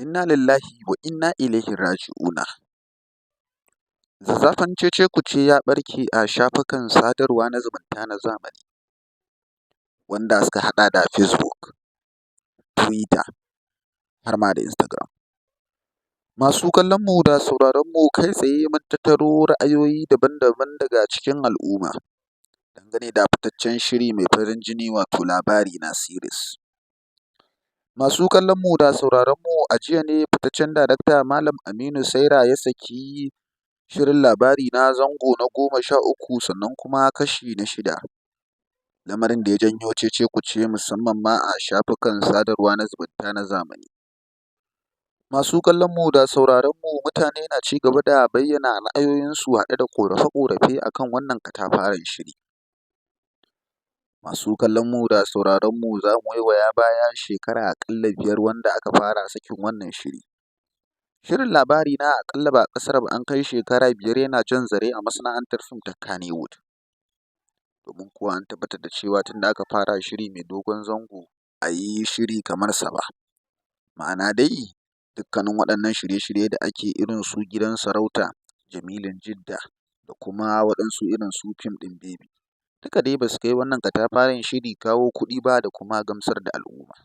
Inna lillahi wa inna ilaihi raji'una. Zazzafan cece-kuce ya ɓarke a shafukan sadarwa na zumunta na zamani, wanda suka haɗa da Facebook, Twitter, har ma da Instagram. Masu kallonmu da sauraronmu kai tsaye mun tattaro ra'ayoyi daban-daban daga cikin al'umma dangane da fitaccen shiri mai farin jini wato Labarina series. Masu kallonmu da sauraronmu a jiya ne fitaccen darakta Malam Aminu Saira ya saki shirin Labarina zango na 13 sannan kuma kashi na 6, lamarin da ya janyo cece-kuce musamman ma a shafukan sadarwa na zumunta na zamani. Masu kallonmu da sauraronmu mutane na ci gaba da bayyana ra'ayoyinsu haɗe da ƙorafe-ƙorafe a kan wannan katafaren shiri. Masu kallonmu da sauraronmu za mu waiwaya baya shekara aƙalla 5 wanda aka fara sakin wannan shiri. Shirin Labarina aƙalla ba a ƙasara ba an kai shekara 5 yana jan zare a masana'antar fim ta Kannywood. Domin kuwa an tabbatar da cewa tun da aka fara shiri mai dogon zango a yi shiri kamar sa ba. Ma'ana dai dukkanin waɗannan shirye-shirye da ake irin su Gidan Sarauta, Jamilun Jidda da kuma waɗansu irin su fim ɗin Baby, duka dai ba su kai wannan katafaren shiri kawo kuɗi ba da kuma gamsar da al'umma.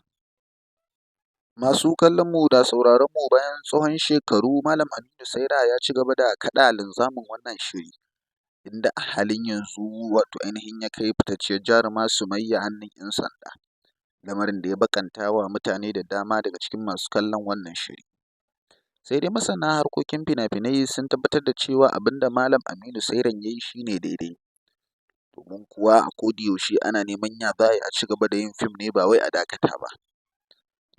Masu kallonmu da sauraronmu bayan tsawon shekaru Malam Aminu Saira ya ci gaba da kaɗa linzamin wannan shiri, inda a halin yanzu wato ainihin ya kai fitacciyar jaruma Sumayya hannun 'yan sanda, lamarin da ya baƙanta wa mutane da dama daga cikin masu kallon wannan shiri. Sai dai masana harkokin fina-finai sun tabbatar da cewa abin da Malam Aminu Sairan ya yi shi ne daidai, domin kuwa a kodayaushe ana neman ya za a yi a ci gaba da yin fim ne ba wai a dakata ba.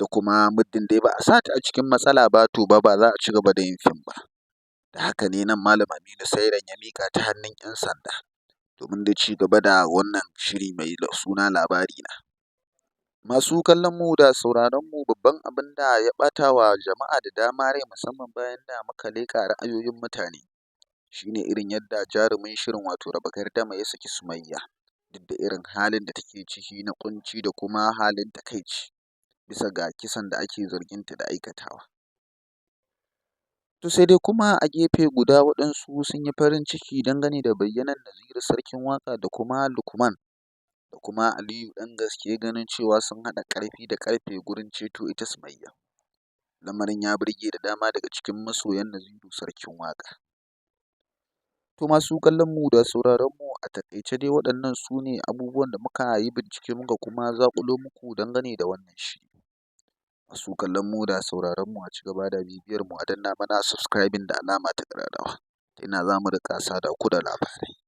Da kuma muddin dai ba a sa ta a cikin matsala ba to ba za a ci gaba da yin fim ba. Da haka ne nan Malam Aminu Sairan ya miƙa ta hannun 'yan sanda domin dai ci gaba da wannan shiri mai suna Labarina. Masu kallonmu da sauraronmu babban abin da ya ɓata wa jama'a da dama rai musamman bayan da muka leƙa ra'ayoyin mutane, shi ne irin yadda jarumin shirin wato Raba Gardama ya saki Sumayya, duk da irin halin da take ciki na ƙunci da kuma halin takaici bisa ga kisan da ake zarginta da aikatawa. To sai dai kuma a gefe guda waɗansu sun yi farin ciki dangane da bayyanar Naziru Sarkin Waƙa da kuma Lukman da kuma Aliyu Ɗan Gaske ganin cewa sun haɗa ƙarfi da ƙarfe gurin ceto ita Sumayya. Lamarin ya burge da dama daga cikin masoyan Naziru Sarkin Waƙa. To masu kallonmu da sauraronmu a taƙaice dai waɗannan su ne abubuwan da muka yi bincike muka kuma zaƙulo muku dangane da wannan shiri. Masu kallonmu da sauraronmu a ci gaba da bibiyarmu a danna mana subscribing da alama ta ƙararrawa, ta ina za mu riƙa sada ku da labarai.